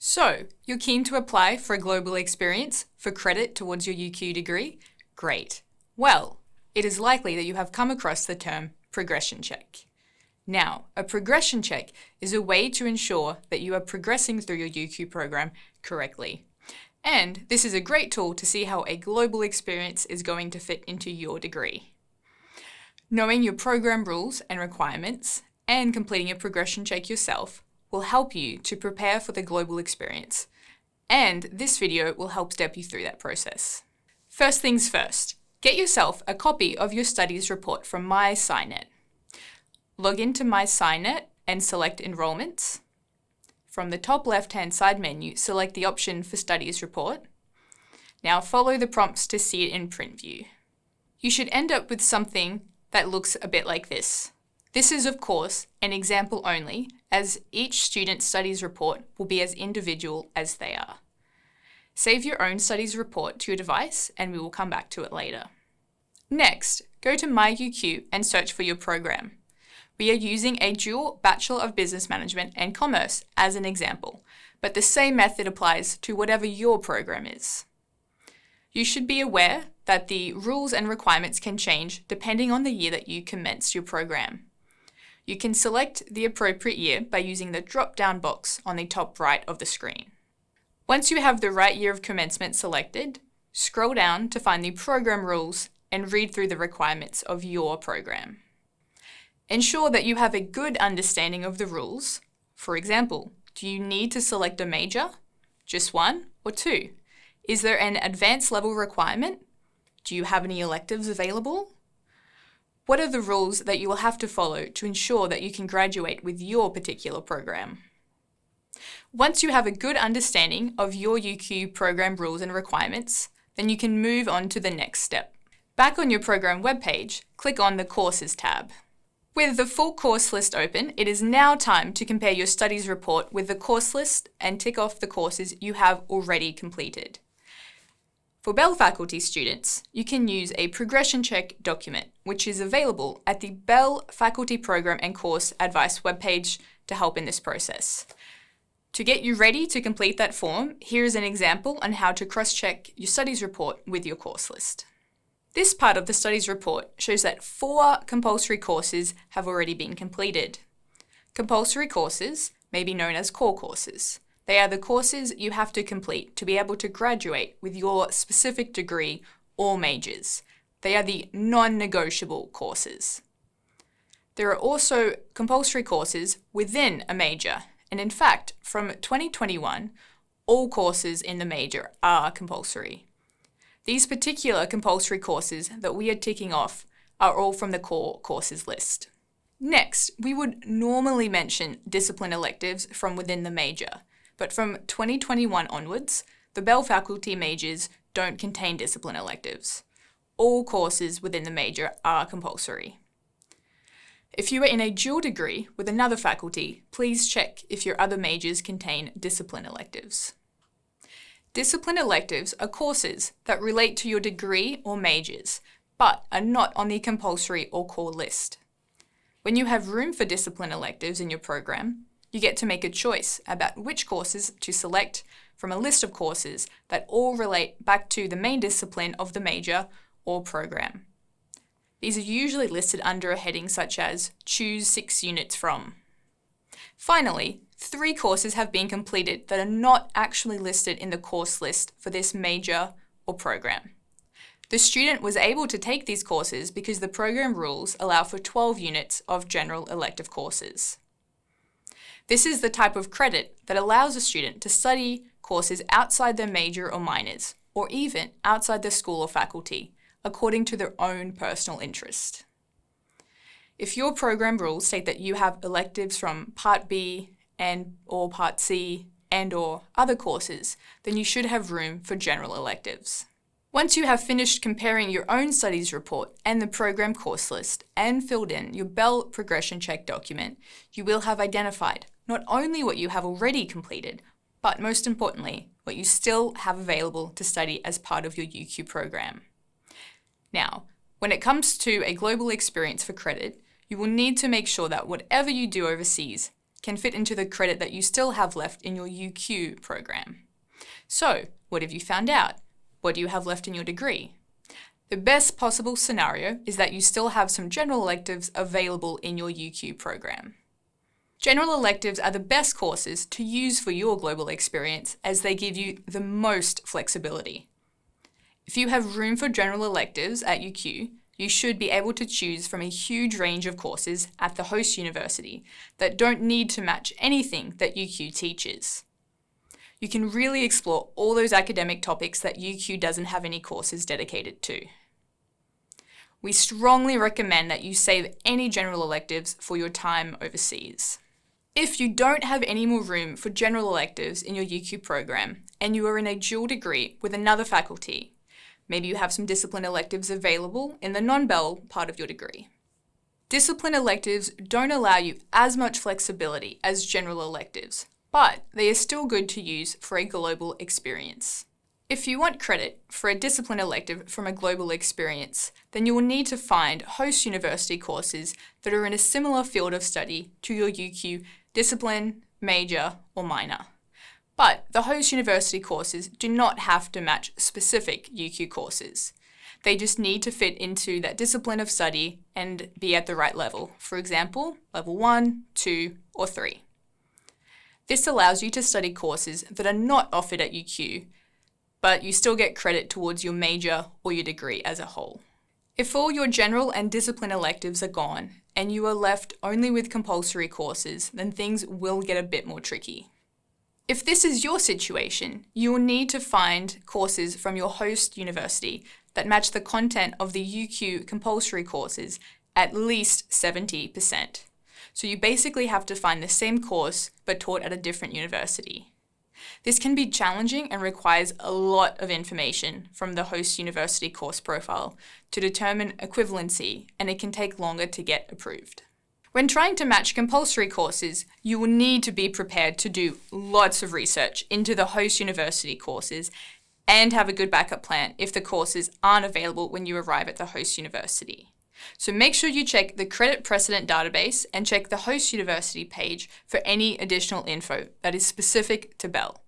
So, you're keen to apply for a global experience for credit towards your UQ degree? Great. Well, it is likely that you have come across the term progression check. Now, a progression check is a way to ensure that you are progressing through your UQ program correctly. And this is a great tool to see how a global experience is going to fit into your degree. Knowing your program rules and requirements and completing a progression check yourself will help you to prepare for the global experience. And this video will help step you through that process. First things first, get yourself a copy of your studies report from MySciNet. Log into MySciNet and select Enrollments. From the top left-hand side menu, select the option for Studies Report. Now follow the prompts to see it in print view. You should end up with something that looks a bit like this. This is, of course, an example only, as each student's studies report will be as individual as they are. Save your own studies report to your device and we will come back to it later. Next, go to MyUQ and search for your program. We are using a dual Bachelor of Business Management and Commerce as an example, but the same method applies to whatever your program is. You should be aware that the rules and requirements can change depending on the year that you commenced your program. You can select the appropriate year by using the drop-down box on the top right of the screen. Once you have the right year of commencement selected, scroll down to find the program rules and read through the requirements of your program. Ensure that you have a good understanding of the rules. For example, do you need to select a major? Just one or two? Is there an advanced level requirement? Do you have any electives available? What are the rules that you will have to follow to ensure that you can graduate with your particular program? Once you have a good understanding of your UQ program rules and requirements, then you can move on to the next step. Back on your program webpage, click on the Courses tab. With the full course list open, it is now time to compare your studies report with the course list and tick off the courses you have already completed. For BEL faculty students, you can use a progression check document, which is available at the BEL Faculty Program and Course Advice webpage to help in this process. To get you ready to complete that form, here is an example on how to cross-check your studies report with your course list. This part of the studies report shows that 4 compulsory courses have already been completed. Compulsory courses may be known as core courses. They are the courses you have to complete to be able to graduate with your specific degree or majors. They are the non-negotiable courses. There are also compulsory courses within a major, and in fact, from 2021, all courses in the major are compulsory. These particular compulsory courses that we are ticking off are all from the core courses list. Next, we would normally mention discipline electives from within the major. But from 2021 onwards, the BEL faculty majors don't contain discipline electives. All courses within the major are compulsory. If you are in a dual degree with another faculty, please check if your other majors contain discipline electives. Discipline electives are courses that relate to your degree or majors, but are not on the compulsory or core list. When you have room for discipline electives in your program, you get to make a choice about which courses to select from a list of courses that all relate back to the main discipline of the major or program. These are usually listed under a heading such as Choose 6 units from. Finally, 3 courses have been completed that are not actually listed in the course list for this major or program. The student was able to take these courses because the program rules allow for 12 units of general elective courses. This is the type of credit that allows a student to study courses outside their major or minors, or even outside their school or faculty, according to their own personal interest. If your program rules state that you have electives from Part B or Part C or other courses, then you should have room for general electives. Once you have finished comparing your own studies report and the program course list and filled in your BEL progression check document, you will have identified not only what you have already completed, but most importantly, what you still have available to study as part of your UQ program. Now, when it comes to a global experience for credit, you will need to make sure that whatever you do overseas can fit into the credit that you still have left in your UQ program. So, what have you found out? What do you have left in your degree? The best possible scenario is that you still have some general electives available in your UQ program. General electives are the best courses to use for your global experience as they give you the most flexibility. If you have room for general electives at UQ, you should be able to choose from a huge range of courses at the host university that don't need to match anything that UQ teaches. You can really explore all those academic topics that UQ doesn't have any courses dedicated to. We strongly recommend that you save any general electives for your time overseas. If you don't have any more room for general electives in your UQ program and you are in a dual degree with another faculty, maybe you have some discipline electives available in the non-BEL part of your degree. Discipline electives don't allow you as much flexibility as general electives, but they are still good to use for a global experience. If you want credit for a discipline elective from a global experience, then you will need to find host university courses that are in a similar field of study to your UQ discipline, major, or minor. But the host university courses do not have to match specific UQ courses. They just need to fit into that discipline of study and be at the right level. For example, level 1, 2, or 3. This allows you to study courses that are not offered at UQ, but you still get credit towards your major or your degree as a whole. If all your general and discipline electives are gone and you are left only with compulsory courses, then things will get a bit more tricky. If this is your situation, you will need to find courses from your host university that match the content of the UQ compulsory courses at least 70%. So you basically have to find the same course but taught at a different university. This can be challenging and requires a lot of information from the host university course profile to determine equivalency, and it can take longer to get approved. When trying to match compulsory courses, you will need to be prepared to do lots of research into the host university courses and have a good backup plan if the courses aren't available when you arrive at the host university. So make sure you check the credit precedent database and check the host university page for any additional info that is specific to BEL.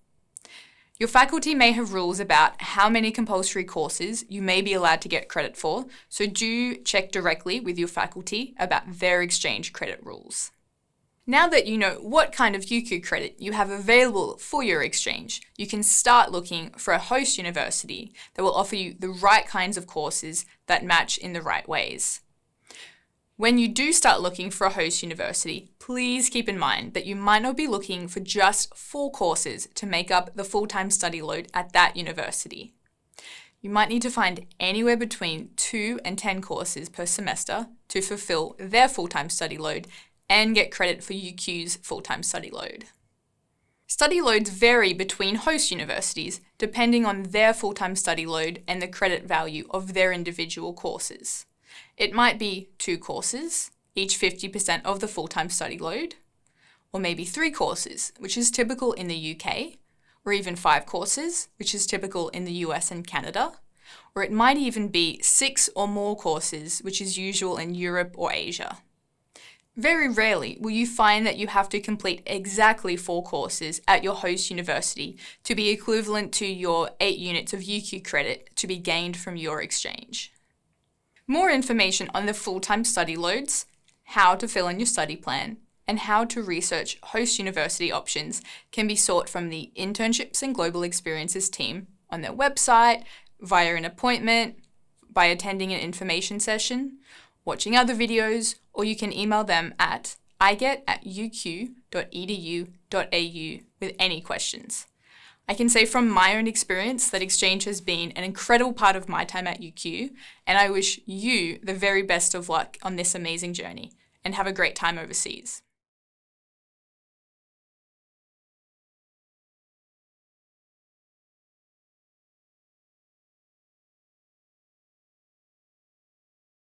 Your faculty may have rules about how many compulsory courses you may be allowed to get credit for, so do check directly with your faculty about their exchange credit rules. Now that you know what kind of UQ credit you have available for your exchange, you can start looking for a host university that will offer you the right kinds of courses that match in the right ways. When you do start looking for a host university, please keep in mind that you might not be looking for just 4 courses to make up the full-time study load at that university. You might need to find anywhere between 2 and 10 courses per semester to fulfill their full-time study load and get credit for UQ's full-time study load. Study loads vary between host universities depending on their full-time study load and the credit value of their individual courses. It might be 2 courses, each 50% of the full-time study load, or maybe 3 courses, which is typical in the UK, or even 5 courses, which is typical in the US and Canada, or it might even be 6 or more courses, which is usual in Europe or Asia. Very rarely will you find that you have to complete exactly 4 courses at your host university to be equivalent to your 8 units of UQ credit to be gained from your exchange. More information on the full-time study loads, how to fill in your study plan, and how to research host university options can be sought from the Internships and Global Experiences team on their website, via an appointment, by attending an information session, watching other videos, or you can email them at iget@uq.edu.au with any questions. I can say from my own experience that exchange has been an incredible part of my time at UQ, and I wish you the very best of luck on this amazing journey, and have a great time overseas.